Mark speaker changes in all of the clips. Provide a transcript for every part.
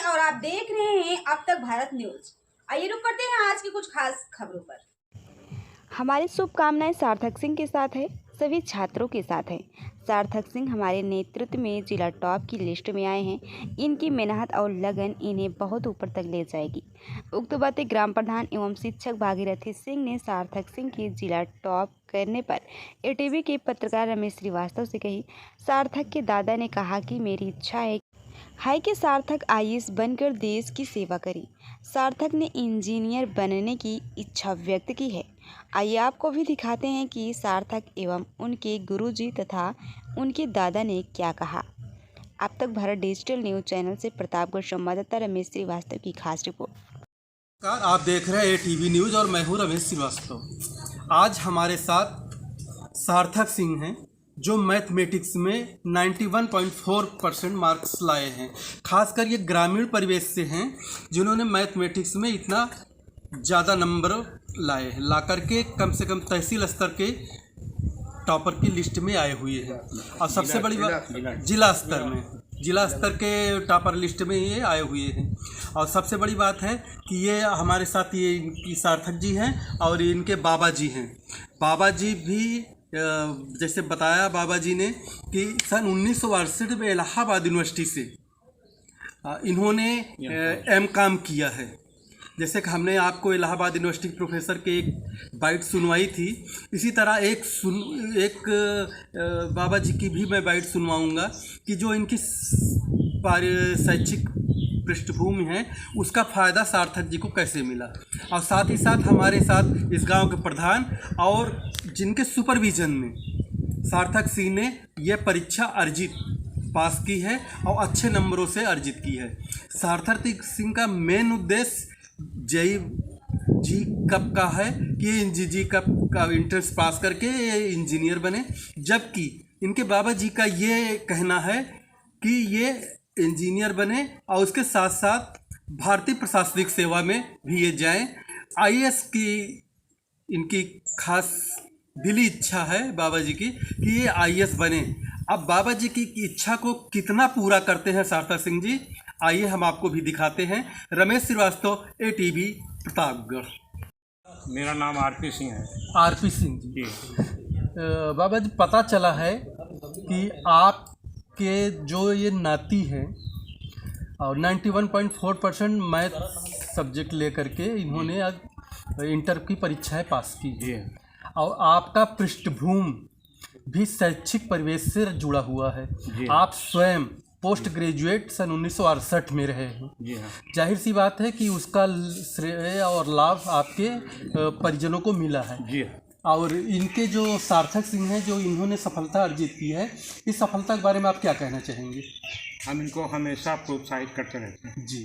Speaker 1: और आप देख रहे हैं अब तक भारत न्यूज। आइए रुक करते हैं आज की कुछ खास खबरों पर।
Speaker 2: हमारी शुभकामनाएं सार्थक सिंह के साथ है, सभी छात्रों के साथ है। सार्थक सिंह हमारे नेतृत्व में जिला टॉप की लिस्ट में आए हैं। इनकी मेहनत और लगन इन्हें बहुत ऊपर तक ले जाएगी। उक्त बातें ग्राम प्रधान एवं शिक्षक भागीरथी सिंह ने सार्थक सिंह के जिला टॉप करने पर एटीवी के पत्रकार रमेश श्रीवास्तव से कही। सार्थक के दादा ने कहा कि मेरी इच्छा है कि सार्थक आईएएस बनकर देश की सेवा करे। सार्थक ने इंजीनियर बनने की इच्छा व्यक्त की है। आइए आपको भी दिखाते हैं कि सार्थक एवं उनके गुरुजी तथा उनके दादा ने क्या कहा। अब तक भारत डिजिटल न्यूज चैनल से प्रतापगढ़ संवाददाता रमेश श्रीवास्तव की खास रिपोर्ट।
Speaker 3: नमस्कार, आप देख रहे हैं एटीवी न्यूज और मैं हूं रमेश श्रीवास्तव। आज हमारे साथ सार्थक सिंह हैं जो मैथमेटिक्स में 91.4% मार्क्स लाए हैं। खासकर ये ग्रामीण परिवेश से हैं जिन्होंने मैथमेटिक्स में इतना ज़्यादा नंबर लाए हैं, ला करके कम से कम तहसील स्तर के टॉपर की लिस्ट में आए हुए हैं। और सबसे बड़ी बात जिला स्तर के टॉपर लिस्ट में ये आए हुए हैं। और सबसे बड़ी बात है कि ये हमारे साथ ये इनकी सार्थक जी हैं और इनके बाबा जी हैं। बाबा जी भी जैसे बताया बाबा जी ने कि सन 1968 में इलाहाबाद यूनिवर्सिटी से इन्होंने एम.कॉम किया है। जैसे कि हमने आपको इलाहाबाद यूनिवर्सिटी प्रोफेसर के एक बाइट सुनवाई थी, इसी तरह एक बाबा जी की भी मैं बाइट सुनवाऊंगा कि जो इनकी शैक्षिक पृष्ठभूमि है उसका फ़ायदा सार्थक जी को कैसे मिला। और साथ ही साथ हमारे साथ इस गांव के प्रधान और जिनके सुपरविज़न में सार्थक सिंह ने यह परीक्षा पास की है और अच्छे नंबरों से अर्जित की है। सार्थक सिंह का मेन उद्देश्य जी कप का है कि जी कप का इंट्रेंस पास करके ये इंजीनियर बने, जबकि इनके बाबा जी का ये कहना है कि ये इंजीनियर बने और उसके साथ साथ भारतीय प्रशासनिक सेवा में भी ये जाएं। आईएएस की इनकी खास दिली इच्छा है बाबा जी की कि ये आईएएस बने। अब बाबा जी की इच्छा को कितना पूरा करते हैं सार्थक सिंह जी, आइए हम आपको भी दिखाते हैं। रमेश श्रीवास्तव, एटीवी, प्रतापगढ़।
Speaker 4: मेरा नाम आरपी सिंह है।
Speaker 3: आरपी सिंह जी, बाबा जी पता चला है कि आपके जो ये नाती हैं और 91.4% मैथ सब्जेक्ट लेकर के इन्होंने इंटर की परीक्षाएं पास की है और आपका पृष्ठभूमि भी शैक्षिक परिवेश से जुड़ा हुआ है। आप स्वयं पोस्ट ग्रेजुएट सन 1968 में रहे हैं। जाहिर सी बात है कि उसका श्रेय और लाभ आपके परिजनों को मिला है। और इनके जो सार्थक सिंह हैं जो इन्होंने सफलता अर्जित की है, इस सफलता के बारे में आप क्या कहना चाहेंगे?
Speaker 4: हम इनको हमेशा प्रोत्साहित करते रहते हैं
Speaker 3: जी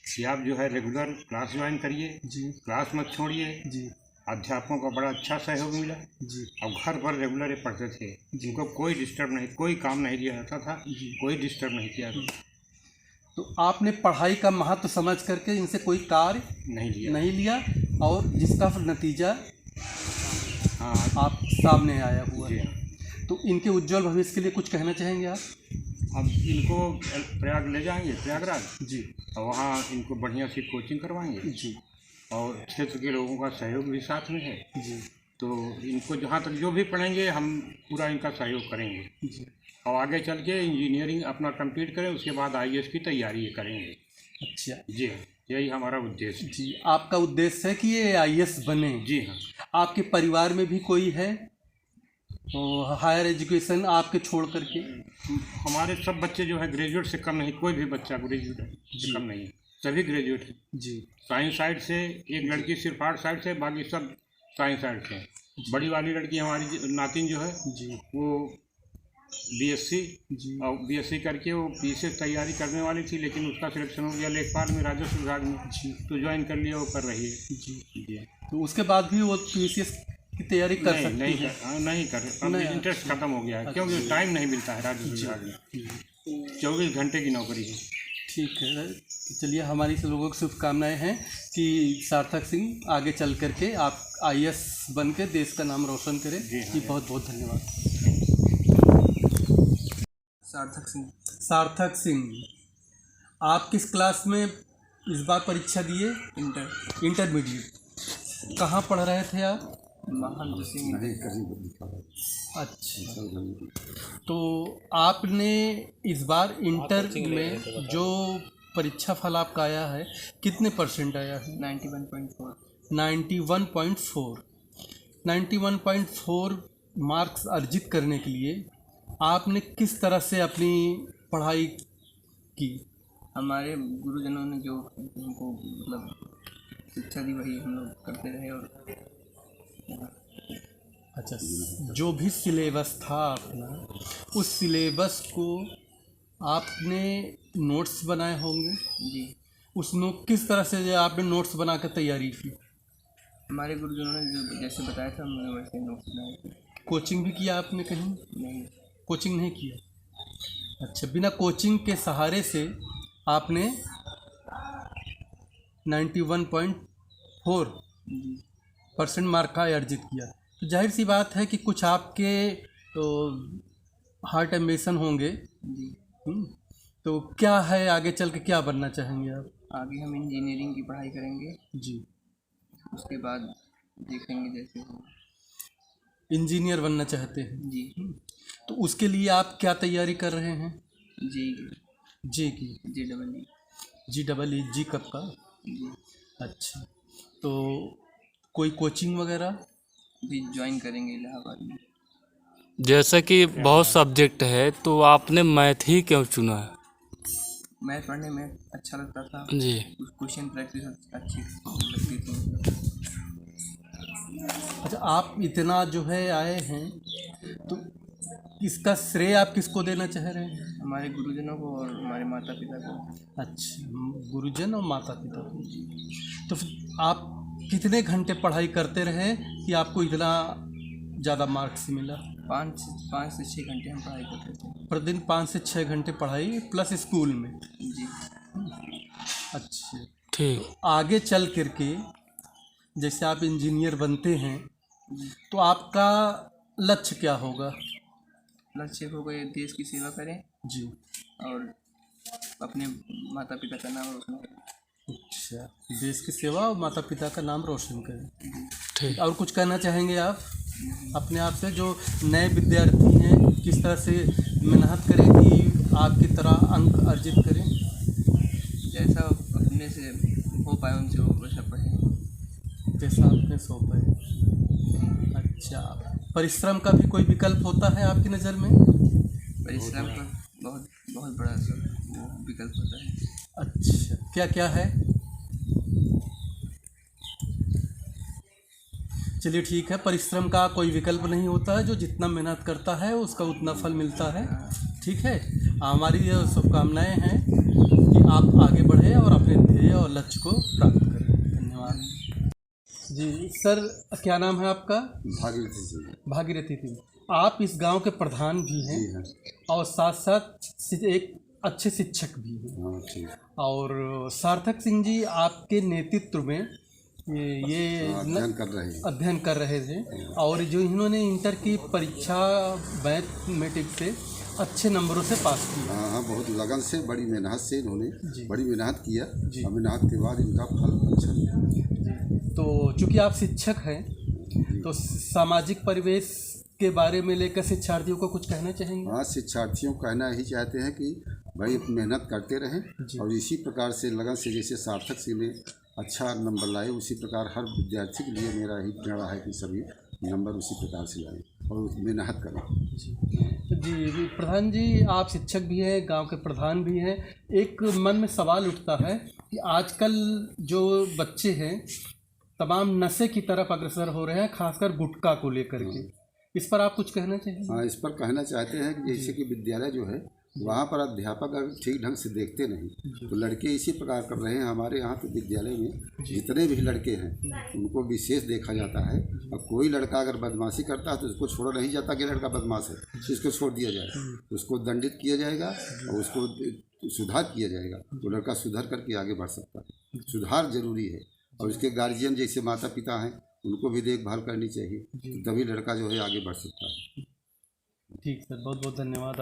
Speaker 4: कि आप जो है रेगुलर क्लास ज्वाइन करिए जी, क्लास मत छोड़िए जी। अध्यापकों का बड़ा अच्छा सहयोग मिला जी और घर पर रेगुलर पढ़ते थे, जिनको कोई डिस्टर्ब नहीं, कोई काम नहीं दिया जाता था, कोई डिस्टर्ब नहीं किया था।
Speaker 3: तो आपने पढ़ाई का महत्व समझ करके इनसे कोई कार्य नहीं लिया और जिसका नतीजा आप सामने आया हुआ है। तो इनके उज्जवल भविष्य के लिए कुछ कहना चाहेंगे आप?
Speaker 4: हम इनको प्रयाग ले जाएंगे, प्रयागराज जी, और वहाँ इनको बढ़िया सी कोचिंग करवाएंगे जी और क्षेत्र के लोगों का सहयोग भी साथ में है जी। तो इनको जहाँ तक जो भी पढ़ेंगे हम पूरा इनका सहयोग करेंगे जी और आगे चल के इंजीनियरिंग अपना कंप्लीट करें, उसके बाद आईएएस की तैयारी करेंगे। अच्छा जी, यही हमारा उद्देश्य जी।
Speaker 3: आपका उद्देश्य है कि ये आईएएस बने?
Speaker 4: जी हाँ।
Speaker 3: आपके परिवार में भी कोई है तो हायर एजुकेशन आपके छोड़ करके?
Speaker 4: हमारे सब बच्चे जो है ग्रेजुएट से कम नहीं, कोई भी बच्चा ग्रेजुएट से कम नहीं है, सभी ग्रेजुएट हैं जी। साइंस साइड से एक लड़की सिर्फ आर्ट साइड से, बाकी सब साइंस साइड से। बड़ी वाली लड़की हमारी नातिन जो है जी वो बीएससी जी और बीएससी करके वो पीसीएस तैयारी करने वाली थी, लेकिन उसका सिलेक्शन हो गया लेखपाल में, राजस्व विभाग में जी, तो ज्वाइन कर लिया, वो कर रही है जी। तो
Speaker 3: उसके बाद भी वो पीसीएस की तैयारी कर सकती है?
Speaker 4: नहीं कर, इंटरेस्ट खत्म हो गया है क्योंकि टाइम नहीं मिलता है राजस्व विभाग में, 24 घंटे की नौकरी है।
Speaker 3: ठीक है, तो चलिए हमारी से लोगों की शुभकामनाएं हैं कि सार्थक सिंह आगे चल करके आप आईएएस बन के देश का नाम रोशन करें जी। बहुत बहुत धन्यवाद। सार्थक सिंह आप किस क्लास में इस बार परीक्षा दिए? इंटरमीडिएट। कहाँ पढ़ रहे थे आप? अच्छा, तो आपने इस बार इंटर में जो परीक्षा फल आपका आया है कितने परसेंट आया है?
Speaker 5: 91.4।
Speaker 3: 91.4। 91.4 मार्क्स अर्जित करने के लिए आपने किस तरह से अपनी पढ़ाई की?
Speaker 5: हमारे गुरुजनों ने जो हमको मतलब शिक्षा दी वही हम लोग करते रहे। और
Speaker 3: अच्छा, जो भी सिलेबस था अपना, उस सिलेबस को आपने नोट्स बनाए होंगे
Speaker 5: जी,
Speaker 3: उस किस तरह से जो आपने नोट्स बना कर तैयारी की?
Speaker 5: हमारे गुरुजनों ने जो जैसे बताया था हमने वैसे नोट्स बनाए थे।
Speaker 3: कोचिंग भी किया आपने कहीं?
Speaker 5: नहीं,
Speaker 3: कोचिंग नहीं किया। अच्छा, बिना कोचिंग के सहारे से आपने 91.4% मार्क का अर्जित किया। तो जाहिर सी बात है कि कुछ आपके तो हार्ट एम्बिशन होंगे।
Speaker 5: जी,
Speaker 3: तो क्या है आगे चल के क्या बनना चाहेंगे आप?
Speaker 5: आगे हम इंजीनियरिंग की पढ़ाई करेंगे।
Speaker 3: जी,
Speaker 5: उसके बाद देखेंगे जैसे हो।
Speaker 3: इंजीनियर बनना चाहते हैं?
Speaker 5: जी,
Speaker 3: तो उसके लिए आप क्या तैयारी कर रहे हैं?
Speaker 5: जी
Speaker 3: की
Speaker 5: JEE।
Speaker 3: जी कब का?
Speaker 5: जी,
Speaker 3: अच्छा, तो कोई कोचिंग वगैरह?
Speaker 5: भी ज्वाइन करेंगे इलाहाबाद में।
Speaker 6: जैसा कि बहुत सब्जेक्ट है तो आपने मैथ ही क्यों चुना है?
Speaker 5: मैथ पढ़ने में अच्छा लगता था।
Speaker 6: जी,
Speaker 5: क्वेश्चन प्रैक्टिस अच्छी लगती थी।
Speaker 3: अच्छा, आप इतना जो है आए हैं तो इसका श्रेय आप किसको देना चाह रहे हैं?
Speaker 5: हमारे गुरुजनों को और हमारे माता पिता को।
Speaker 3: अच्छा, गुरुजन और माता पिता को। तो फिर आप कितने घंटे पढ़ाई करते रहे कि आपको इतना ज़्यादा मार्क्स मिला?
Speaker 5: 5 से 6 घंटे हम पढ़ाई करते थे।
Speaker 3: प्रतिदिन 5 से 6 घंटे पढ़ाई प्लस स्कूल में।
Speaker 5: जी,
Speaker 3: अच्छा,
Speaker 6: ठीक।
Speaker 3: आगे चल कर के जैसे आप इंजीनियर बनते हैं तो आपका लक्ष्य क्या होगा?
Speaker 5: लक्ष्य हो गए देश की सेवा करें
Speaker 3: जी,
Speaker 5: और अपने माता पिता का नाम रोशन करें।
Speaker 3: अच्छा, देश की सेवा और माता पिता का नाम रोशन करें।
Speaker 6: ठीक।
Speaker 3: और कुछ कहना चाहेंगे आप अपने आप से, जो नए विद्यार्थी हैं किस तरह से मेहनत करें कि आपकी तरह अंक अर्जित करें?
Speaker 5: जैसा अपने से हो पाए उनसे वो वैसा पढ़ें।
Speaker 3: जैसा आपने सौंपा है। अच्छा, परिश्रम का भी कोई विकल्प होता है आपकी नज़र में?
Speaker 5: परिश्रम का बहुत बहुत बड़ा विकल्प होता है।
Speaker 3: अच्छा, क्या क्या है? चलिए ठीक है, परिश्रम का कोई विकल्प नहीं होता है, जो जितना मेहनत करता है उसका उतना फल मिलता है। ठीक है, हमारी ये शुभकामनाएं हैं कि आप आगे बढ़े और अपने ध्येय और लक्ष्य को प्राप्त करें। धन्यवाद जी। सर, क्या नाम है आपका?
Speaker 7: भागीरथी सिंह।
Speaker 3: भागीरथी सिंह। आप इस गांव के प्रधान भी हैं और साथ साथ एक अच्छे शिक्षक भी हैं।
Speaker 7: हाँ, ठीक।
Speaker 3: और सार्थक सिंह जी आपके नेतृत्व में ये अध्ययन कर रहे थे और जो इन्होंने इंटर की परीक्षा मैथमेटिक्स से अच्छे नंबरों से पास किया।
Speaker 7: हाँ, बहुत लगन से, बड़ी मेहनत से इन्होंने बड़ी मेहनत किया और मेहनत के बाद इनका फल अच्छा मिला।
Speaker 3: तो चूँकि आप शिक्षक हैं तो सामाजिक परिवेश के बारे में लेकर शिक्षार्थियों को कुछ कहना चाहेंगे?
Speaker 7: हाँ, शिक्षार्थियों को कहना यही चाहते हैं कि भाई मेहनत करते रहें और इसी प्रकार से लगन से, जैसे सार्थक सिंह ने अच्छा नंबर लाए उसी प्रकार हर विद्यार्थी के लिए मेरा यही प्रेरणा है कि सभी नंबर उसी प्रकार से लाएं और मेहनत करें।
Speaker 3: जी प्रधान जी, आप शिक्षक भी हैं, गांव के प्रधान भी हैं। एक मन में सवाल उठता है कि आजकल जो बच्चे हैं तमाम नशे की तरफ अग्रसर हो रहे हैं, खासकर गुटखा को लेकर के। इस पर आप कुछ कहना चाहिए?
Speaker 7: हाँ, इस पर कहना चाहते हैं कि जैसे कि विद्यालय जो है वहाँ पर अध्यापक अगर ठीक ढंग से देखते नहीं तो लड़के इसी प्रकार कर रहे हैं। हमारे यहाँ पे विद्यालय में जितने भी लड़के हैं उनको विशेष देखा जाता है और कोई लड़का अगर बदमाशी करता है तो उसको छोड़ा नहीं जाता कि लड़का बदमाश है, इसको छोड़ दिया जाए, उसको दंडित किया जाएगा और उसको सुधार किया जाएगा तो लड़का सुधर करके आगे बढ़ सकता है। सुधार जरूरी है और उसके गार्जियन जैसे माता पिता हैं उनको भी देखभाल करनी चाहिए, तभी लड़का जो है आगे बढ़ सकता है।
Speaker 3: ठीक सर, बहुत बहुत धन्यवाद।